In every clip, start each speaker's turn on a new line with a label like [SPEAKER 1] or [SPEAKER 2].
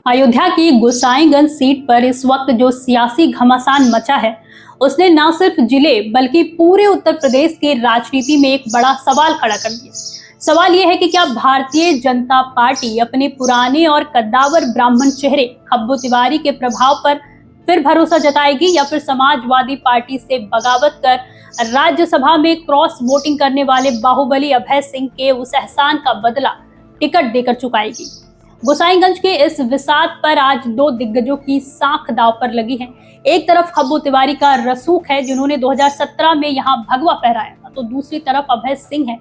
[SPEAKER 1] अयोध्या की गोसाईगंज सीट पर इस वक्त जो सियासी घमासान मचा है, उसने न सिर्फ जिले बल्कि पूरे उत्तर प्रदेश की राजनीति में एक बड़ा सवाल खड़ा कर दिया। सवाल यह है कि क्या भारतीय जनता पार्टी अपने पुराने और कद्दावर ब्राह्मण चेहरे खब्बू तिवारी के प्रभाव पर फिर भरोसा जताएगी या फिर समाजवादी पार्टी से बगावत कर राज्यसभा में क्रॉस वोटिंग करने वाले बाहुबली अभय सिंह के उस एहसान का बदला टिकट देकर चुकाएगी। गोसाईगंज के इस विसात पर आज दो दिग्गजों की साख दांव पर लगी है। एक तरफ खब्बू तिवारी का रसूख है जिन्होंने 2017 में यहां भगवा फहराया था, तो दूसरी तरफ अभय सिंह है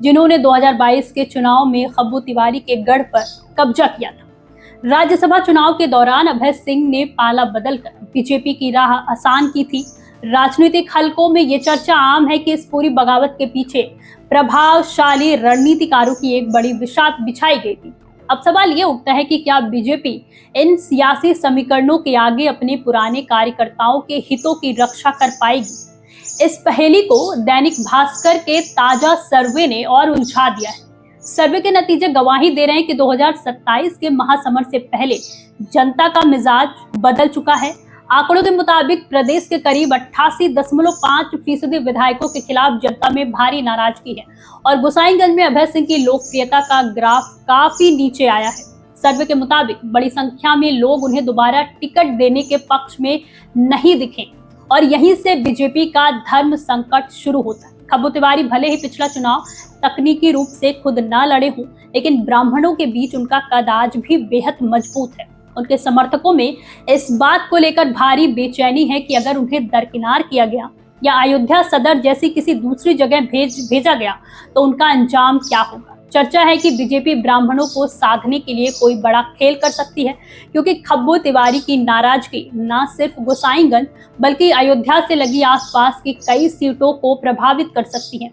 [SPEAKER 1] जिन्होंने 2022 के चुनाव में खब्बू तिवारी के गढ़ पर कब्जा किया था। राज्यसभा चुनाव के दौरान अभय सिंह ने पाला बदलकर बीजेपी की राह आसान की थी। राजनीतिक हलकों में ये चर्चा आम है कि इस पूरी बगावत के पीछे प्रभावशाली रणनीतिकारों की एक बड़ी विसात बिछाई गई थी। अब सवाल ये उठता है कि क्या बीजेपी इन सियासी समीकरणों के आगे अपने पुराने कार्यकर्ताओं के हितों की रक्षा कर पाएगी? इस पहेली को दैनिक भास्कर के ताजा सर्वे ने और उलझा दिया है। सर्वे के नतीजे गवाही दे रहे हैं कि 2027 के महासमर से पहले जनता का मिजाज बदल चुका है। आंकड़ों के मुताबिक प्रदेश के करीब 88.5% विधायकों के खिलाफ जनता में भारी नाराजगी है और गोसाईगंज में अभय सिंह की लोकप्रियता का ग्राफ काफी नीचे आया है। सर्वे के मुताबिक बड़ी संख्या में लोग उन्हें दोबारा टिकट देने के पक्ष में नहीं दिखे और यहीं से बीजेपी का धर्म संकट शुरू होता है। खब्बू तिवारी भले ही पिछला चुनाव तकनीकी रूप से खुद न लड़े हों, लेकिन ब्राह्मणों के बीच उनका कद आज भी बेहद मजबूत है। उनके समर्थकों में इस बात को लेकर भारी बेचैनी है कि अगर उन्हें दरकिनार किया गया या अयोध्या सदर जैसी किसी दूसरी जगह भेजा गया तो उनका अंजाम क्या होगा। चर्चा है कि बीजेपी ब्राह्मणों को साधने के लिए कोई बड़ा खेल कर सकती है, क्योंकि खब्बू तिवारी की नाराजगी न सिर्फ गोसाईगंज बल्कि अयोध्या से लगी आसपास की कई सीटों को प्रभावित कर सकती है।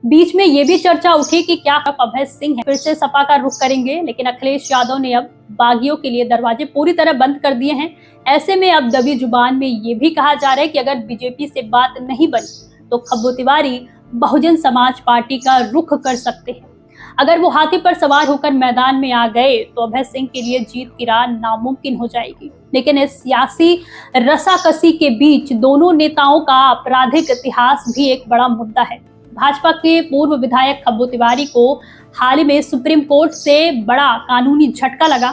[SPEAKER 1] बीच में ये भी चर्चा उठी कि क्या अभय सिंह फिर से सपा का रुख करेंगे, लेकिन अखिलेश यादव ने अब बागियों के लिए दरवाजे पूरी तरह बंद कर दिए हैं। ऐसे में अब दबी जुबान में ये भी कहा जा रहा है कि अगर बीजेपी से बात नहीं बनी तो खब्बू तिवारी बहुजन समाज पार्टी का रुख कर सकते हैं। अगर वो हाथी पर सवार होकर मैदान में आ गए तो अभय सिंह के लिए जीत की राह नामुमकिन हो जाएगी। लेकिन इस सियासी रसाकसी के बीच दोनों नेताओं का आपराधिक इतिहास भी एक बड़ा मुद्दा है। भाजपा के पूर्व विधायक खब्बू तिवारी को हाल ही में सुप्रीम कोर्ट से बड़ा कानूनी झटका लगा।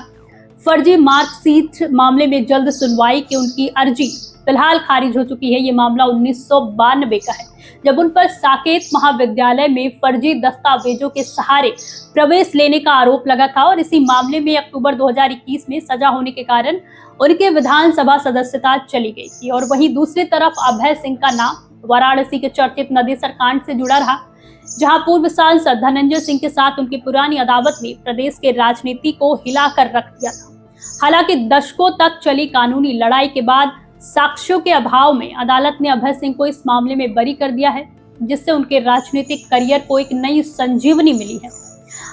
[SPEAKER 1] फर्जी मार्कशीट मामले में जल्द सुनवाई की उनकी अर्जी फिलहाल खारिज हो चुकी है। ये मामला 1992 का है, जब उन पर साकेत महाविद्यालय में फर्जी दस्तावेजों के सहारे प्रवेश लेने का आरोप लगा था और इसी मामले में अक्टूबर 2021 में सजा होने के कारण उनके विधानसभा सदस्यता चली गई थी। और वहीं दूसरी तरफ अभय सिंह का नाम वाराणसी के चर्चित नदेसर कांड से जुड़ा रहा, जहां पूर्व सांसद धनंजय सिंह के साथ उनकी पुरानी अदावत ने प्रदेश के राजनीति को हिलाकर रख दिया था। हालांकि दशकों तक चली कानूनी लड़ाई के बाद साक्ष्यों के अभाव में अदालत ने अभय सिंह को इस मामले में बरी कर दिया है, जिससे उनके राजनीतिक करियर को एक नई संजीवनी मिली है।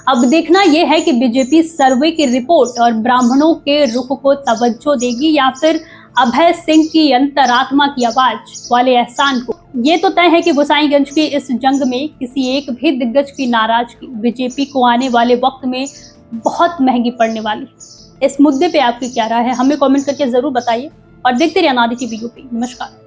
[SPEAKER 1] अब देखना यह है कि बीजेपी सर्वे की रिपोर्ट और ब्राह्मणों के रुख को तवज्जो देगी या फिर अभय सिंह की अंतरात्मा की आवाज वाले एहसान को। ये तो तय है कि गोसाईगंज की इस जंग में किसी एक भी दिग्गज की नाराजगी बीजेपी को आने वाले वक्त में बहुत महंगी पड़ने वाली है। इस मुद्दे पे आपकी क्या राय है, हमें कमेंट करके जरूर बताइए और देखते रहिए अनादि टीवी यूपी। नमस्कार।